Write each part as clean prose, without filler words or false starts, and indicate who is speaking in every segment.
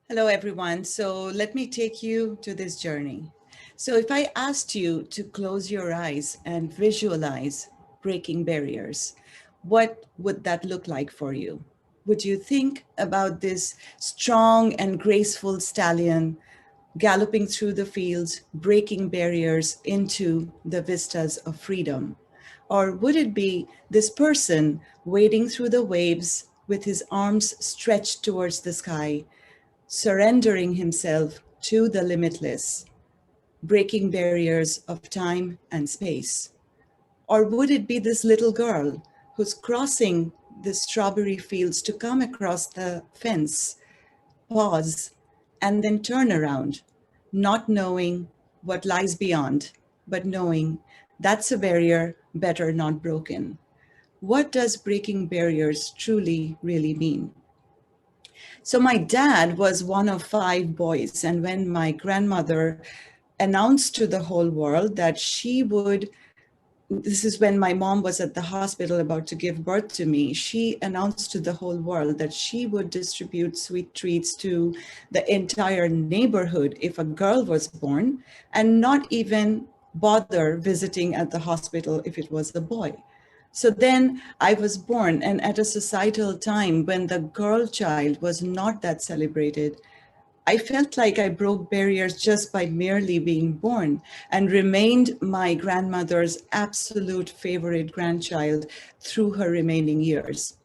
Speaker 1: Hello, everyone. So let me take you to this journey. So if I asked you to close your eyes and visualize breaking barriers, what would that look like for you? Would you think about this strong and graceful stallion galloping through the fields, breaking barriers into the vistas of freedom? Or would it be this person wading through the waves with his arms stretched towards the sky, surrendering himself to the limitless, breaking barriers of time and space? Or would it be this little girl who's crossing the strawberry fields to come across the fence, pause, and then turn around, not knowing what lies beyond, but knowing that's a barrier better not broken? What does breaking barriers truly, really mean? So my dad was one of five boys. And when my grandmother announced to the whole world that she would, this is when my mom was at the hospital about to give birth to me, she announced to the whole world that she would distribute sweet treats to the entire neighborhood if a girl was born, and not even bother visiting at the hospital if it was a boy. So then I was born, and at a societal time when the girl child was not that celebrated, I felt like I broke barriers just by merely being born and remained my grandmother's absolute favorite grandchild through her remaining years.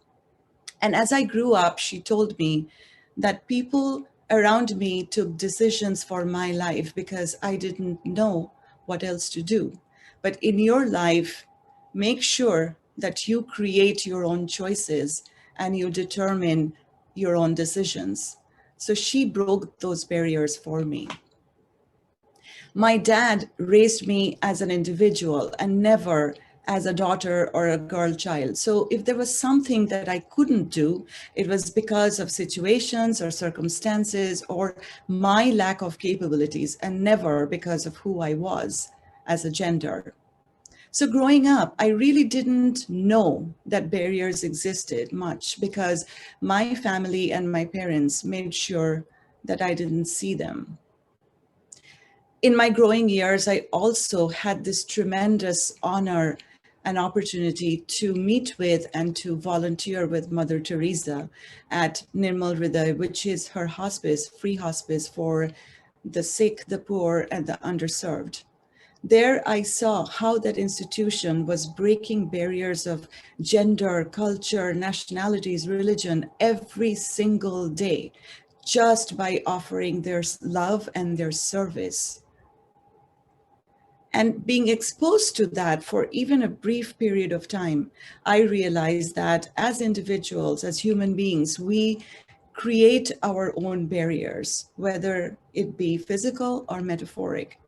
Speaker 1: And as I grew up, she told me that people around me took decisions for my life because I didn't know what else to do. But in your life, make sure that you create your own choices and you determine your own decisions. So she broke those barriers for me. My dad raised me as an individual and never as a daughter or a girl child. So if there was something that I couldn't do, it was because of situations or circumstances or my lack of capabilities, and never because of who I was as a gender. So growing up, I really didn't know that barriers existed much because my family and my parents made sure that I didn't see them. In my growing years, I also had this tremendous honor and opportunity to meet with and to volunteer with Mother Teresa at Nirmal Hriday, which is her hospice, free hospice for the sick, the poor, and the underserved. There I saw how that institution was breaking barriers of gender, culture, nationalities, religion every single day, just by offering their love and their service. And being exposed to that for even a brief period of time, I realized that as individuals, as human beings, we create our own barriers, whether it be physical or metaphoric.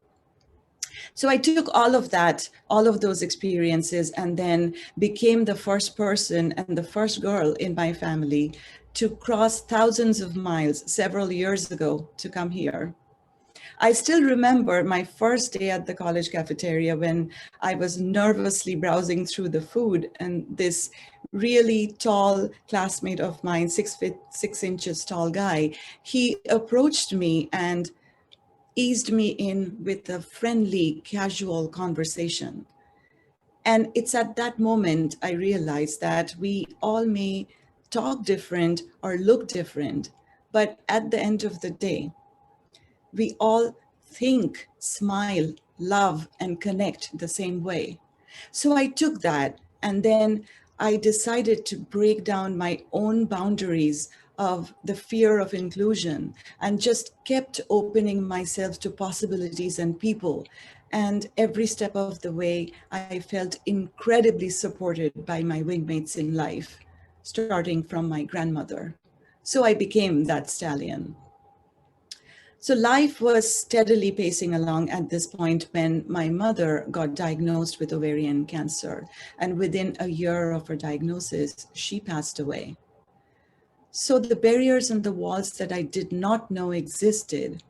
Speaker 1: So I took all of that, all of those experiences, and then became the first person and the first girl in my family to cross thousands of miles several years ago to come here. I still remember my first day at the college cafeteria when I was nervously browsing through the food, and this really tall classmate of mine, 6 feet 6 inches tall guy, he approached me and eased me in with a friendly, casual conversation. And it's at that moment I realized that we all may talk different or look different, but at the end of the day, we all think, smile, love, and connect the same way. So I took that, and then I decided to break down my own boundaries of the fear of inclusion and just kept opening myself to possibilities and people. And every step of the way, I felt incredibly supported by my wingmates in life, starting from my grandmother. So I became that stallion. So life was steadily pacing along at this point when my mother got diagnosed with ovarian cancer. And within a year of her diagnosis, she passed away. So the barriers and the walls that I did not know existed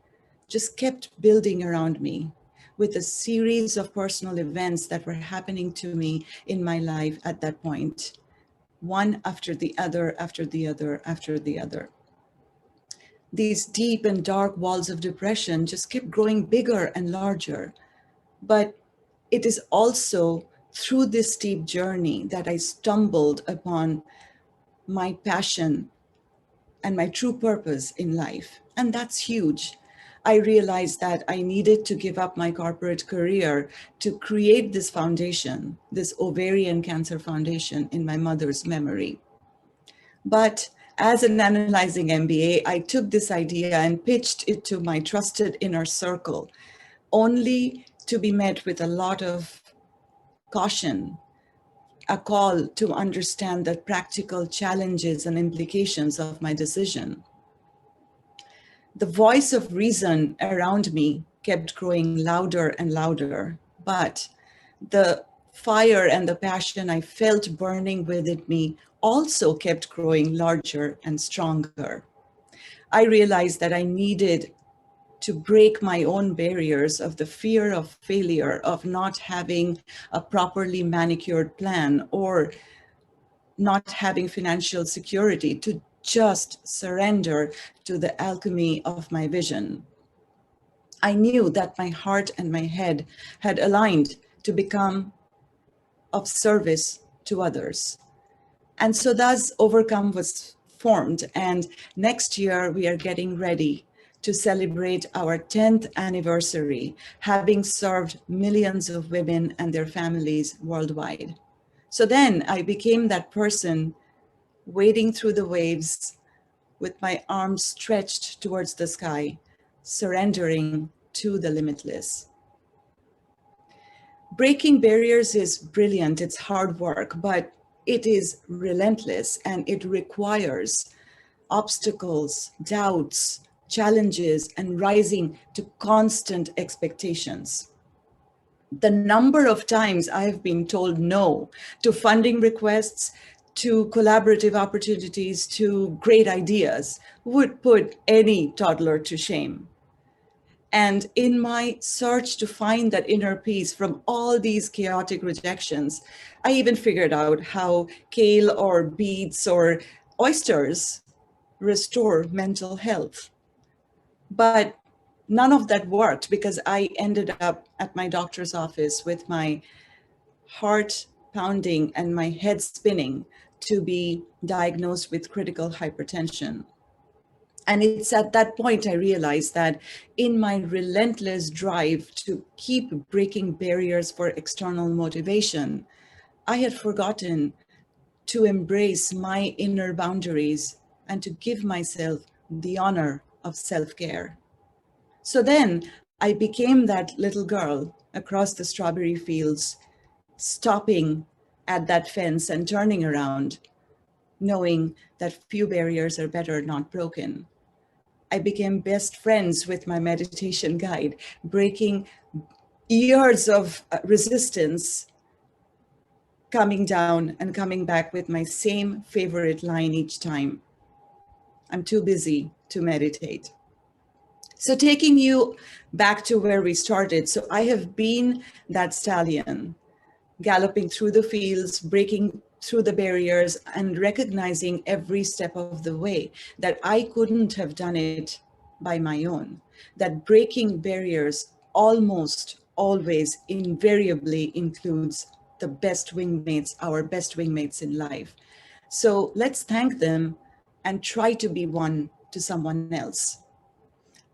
Speaker 1: just kept building around me. with a series of personal events that were happening to me in my life at that point, one after the other, after the other, after the other. These deep and dark walls of depression just kept growing bigger and larger. But it is also through this steep journey that I stumbled upon my passion and my true purpose in life. And that's huge. I realized that I needed to give up my corporate career to create this foundation, this ovarian cancer foundation in my mother's memory. But as an analyzing MBA, I took this idea and pitched it to my trusted inner circle, only to be met with a lot of caution, a call to understand the practical challenges and implications of my decision. The voice of reason around me kept growing louder and louder, but the fire and the passion I felt burning within me also kept growing larger and stronger. I realized that I needed to break my own barriers of the fear of failure, of not having a properly manicured plan, or not having financial security, to just surrender to the alchemy of my vision. I knew that my heart and my head had aligned to become of service to others. And so thus Overcome was formed. And next year we are getting ready to celebrate our 10th anniversary, having served millions of women and their families worldwide. So then I became that person wading through the waves with my arms stretched towards the sky, surrendering to the limitless. Breaking barriers is brilliant, it's hard work, but it is relentless and it requires obstacles, doubts, challenges, and rising to constant expectations. The number of times I have been told no to funding requests, to collaborative opportunities, to great ideas would put any toddler to shame. And in my search to find that inner peace from all these chaotic rejections, I even figured out how kale or beets or oysters restore mental health. But none of that worked because I ended up at my doctor's office with my heart pounding and my head spinning to be diagnosed with critical hypertension. And it's at that point I realized that in my relentless drive to keep breaking barriers for external motivation, I had forgotten to embrace my inner boundaries and to give myself the honor of self-care. So then I became that little girl across the strawberry fields, stopping at that fence and turning around, knowing that few barriers are better not broken. I became best friends with my meditation guide, breaking years of resistance, coming down and coming back with my same favorite line each time. I'm too busy to meditate. So taking you back to where we started. So I have been that stallion, galloping through the fields, breaking through the barriers, and recognizing every step of the way that I couldn't have done it by my own, that breaking barriers almost always invariably includes the best wingmates, our best wingmates in life. So let's thank them and try to be one to someone else.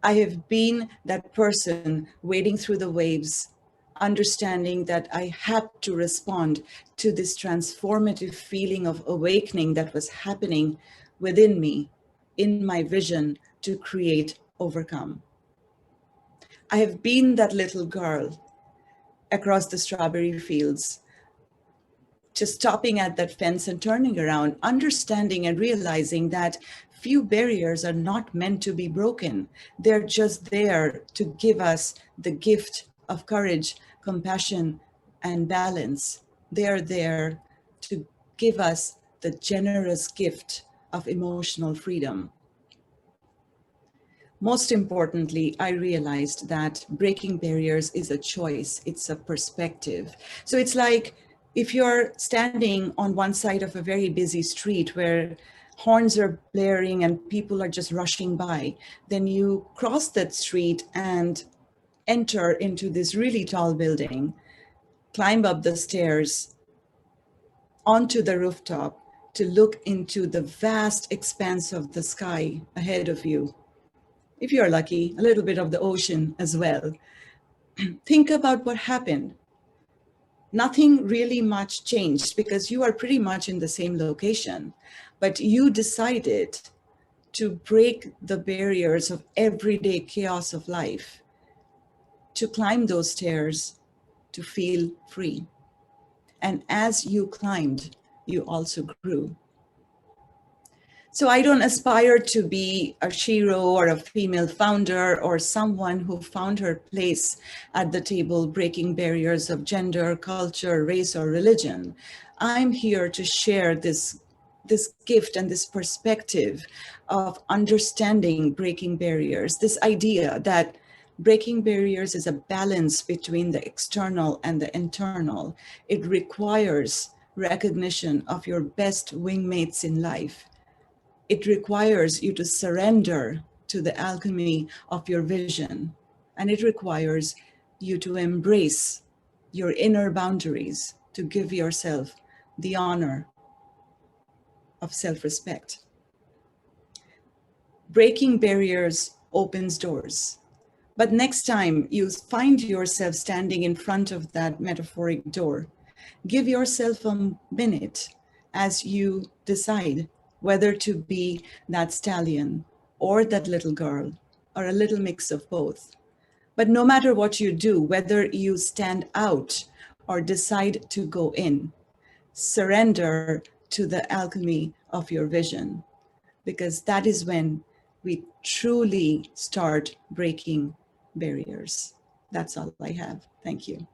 Speaker 1: I have been that person wading through the waves, understanding that I had to respond to this transformative feeling of awakening that was happening within me, in my vision to create Overcome. I have been that little girl across the strawberry fields, just stopping at that fence and turning around, understanding and realizing that few barriers are not meant to be broken. They're just there to give us the gift of courage, compassion, and balance. They're there to give us the generous gift of emotional freedom. Most importantly, I realized that breaking barriers is a choice, it's a perspective. So it's like if you're standing on one side of a very busy street where horns are blaring and people are just rushing by, then you cross that street and enter into this really tall building, climb up the stairs onto the rooftop to look into the vast expanse of the sky ahead of you. If you're lucky, a little bit of the ocean as well. Think about what happened. Nothing really much changed because you are pretty much in the same location, but you decided to break the barriers of everyday chaos of life, to climb those stairs, to feel free. And as you climbed, you also grew. So I don't aspire to be a Shiro or a female founder or someone who found her place at the table breaking barriers of gender, culture, race, or religion. I'm here to share this gift and this perspective of understanding breaking barriers, this idea that breaking barriers is a balance between the external and the internal. It requires recognition of your best wingmates in life. It requires you to surrender to the alchemy of your vision. And it requires you to embrace your inner boundaries, to give yourself the honor of self-respect. Breaking barriers opens doors. But next time you find yourself standing in front of that metaphoric door, give yourself a minute as you decide whether to be that stallion or that little girl or a little mix of both. But no matter what you do, whether you stand out or decide to go in, surrender to the alchemy of your vision, because that is when we truly start breaking barriers. That's all I have. Thank you.